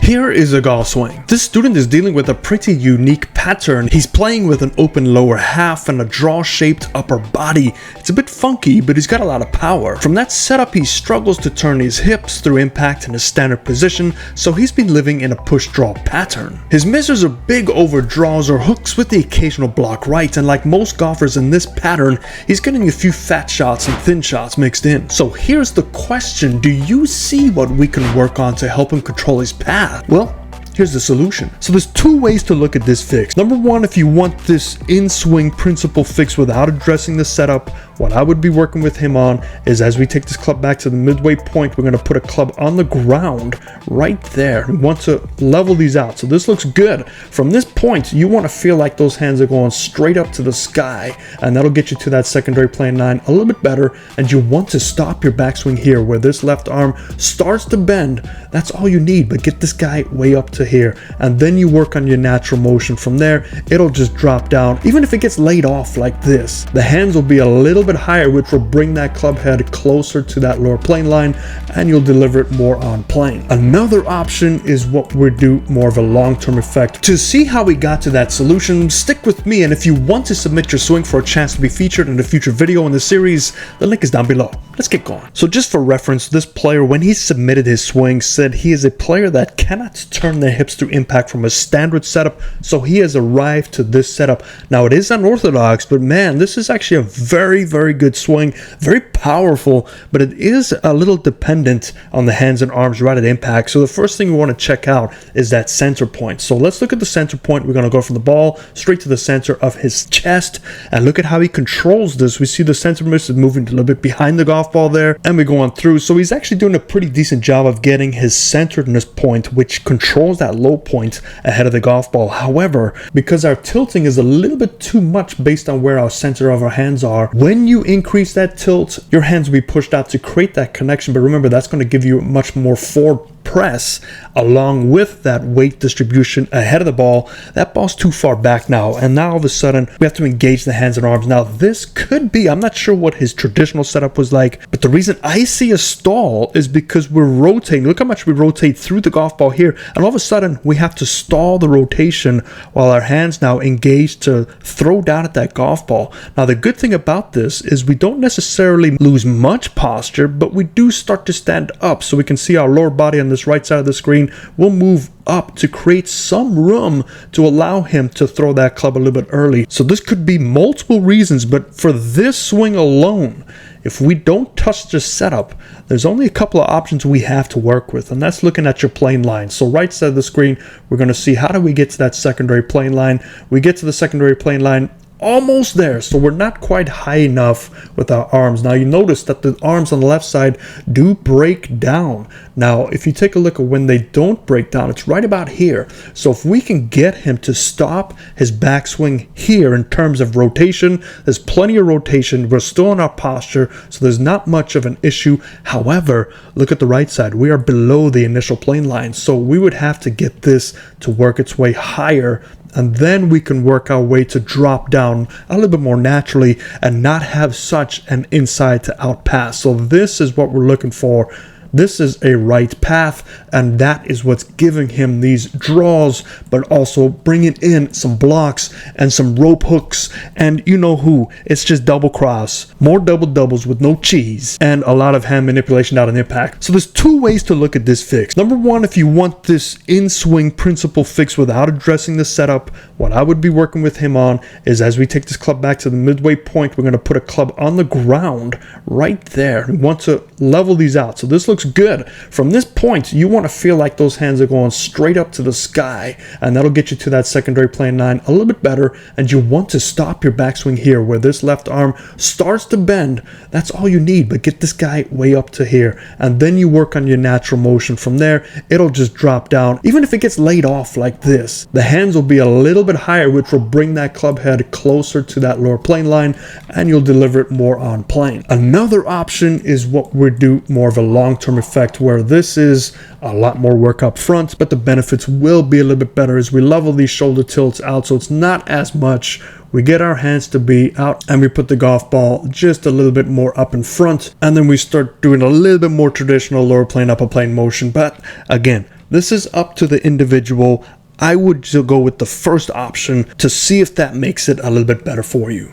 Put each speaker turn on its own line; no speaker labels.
Here is a golf swing. This student is dealing with a pretty unique pattern. He's playing with an open lower half and a draw-shaped upper body. It's a bit funky, but he's got a lot of power. From that setup, he struggles to turn his hips through impact in a standard position, so he's been living in a push-draw pattern. His misses are big over draws or hooks with the occasional block right, and like most golfers in this pattern, he's getting a few fat shots and thin shots mixed in. So here's the question: do you see what we can work on to help him control his path? Well, here's the solution. So there's two ways to look at this fix. Number one, if you want this in-swing principle fix without addressing the setup, what I would be working with him on is, as we take this club back to the midway point, we're going to put a club on the ground right there. We want to level these out. So this looks good. From this point, you want to feel like those hands are going straight up to the sky, and that'll get you to that secondary plane line a little bit better. And you want to stop your backswing here where this left arm starts to bend. That's all you need, but get this guy way up to here, and then you work on your natural motion. From there, it'll just drop down. Even if it gets laid off like this, the hands will be a little bit higher, which will bring that club head closer to that lower plane line, and you'll deliver it more on plane. Another option is what we do more of a long-term effect. To see how we got to that solution, stick with me, and if you want to submit your swing for a chance to be featured in a future video in the series, the link is down below. Let's get going. So just for reference, this player, when he submitted his swing, said he is a player that cannot turn their hips through impact from a standard setup, so he has arrived to this setup. Now, it is unorthodox, but man, this is actually a very good swing, very powerful, but it is a little dependent on the hands and arms right at impact. So the first thing we want to check out is that center point. So let's look at the center point. We're going to go from the ball straight to the center of his chest, and look at how he controls this. We see the center miss is moving a little bit behind the golf ball there, and we go on through. So he's actually doing a pretty decent job of getting his centeredness point, which controls that low point ahead of the golf ball. However, because our tilting is a little bit too much based on where our center of our hands are, when you increase that tilt, your hands will be pushed out to create that connection. But remember, that's going to give you much more forward press along with that weight distribution ahead of the ball. That ball's too far back now, and now all of a sudden we have to engage the hands and arms. Now this could be, I'm not sure what his traditional setup was like, but the reason I see a stall is because we're rotating. Look how much we rotate through the golf ball here, and all of a sudden we have to stall the rotation while our hands now engage to throw down at that golf ball. Now the good thing about this is we don't necessarily lose much posture, but we do start to stand up. So we can see our lower body on this right side of the screen will move up to create some room to allow him to throw that club a little bit early. So this could be multiple reasons, but for this swing alone, if we don't touch the setup, there's only a couple of options we have to work with, and that's looking at your plane line. So right side of the screen, we're going to see how do we get to that secondary plane line. We get to the secondary plane line almost there, so we're not quite high enough with our arms. Now you notice that the arms on the left side do break down. Now if you take a look at when they don't break down, it's right about here. So if we can get him to stop his backswing here in terms of rotation, there's plenty of rotation, we're still in our posture, so there's not much of an issue. However, look at the right side, we are below the initial plane line, so we would have to get this to work its way higher, and then we can work our way to drop down a little bit more naturally and not have such an inside to out pass. So this is what we're looking for. This is a right path, and that is what's giving him these draws, but also bringing in some blocks and some rope hooks, and you know who, it's just double cross, more double doubles with no cheese, and a lot of hand manipulation out of impact. So there's two ways to look at this fix. Number one, if you want this in-swing principle fix without addressing the setup, what I would be working with him on is, as we take this club back to the midway point, we're going to put a club on the ground right there. We want to level these out. So this looks good. From this point, you want to feel like those hands are going straight up to the sky, and that'll get you to that secondary plane line a little bit better. And you want to stop your backswing here where this left arm starts to bend. That's all you need, but get this guy way up to here, and then you work on your natural motion. From there, it'll just drop down. Even if it gets laid off like this, the hands will be a little bit higher, which will bring that club head closer to that lower plane line, and you'll deliver it more on plane. Another option is what we do more of a long-term effect, where this is a lot more work up front, but the benefits will be a little bit better as we level these shoulder tilts out, so it's not as much. We get our hands to be out, and we put the golf ball just a little bit more up in front, and then we start doing a little bit more traditional lower plane, upper plane motion. But again, This is up to the individual. I would go with the first option to see if that makes it a little bit better for you.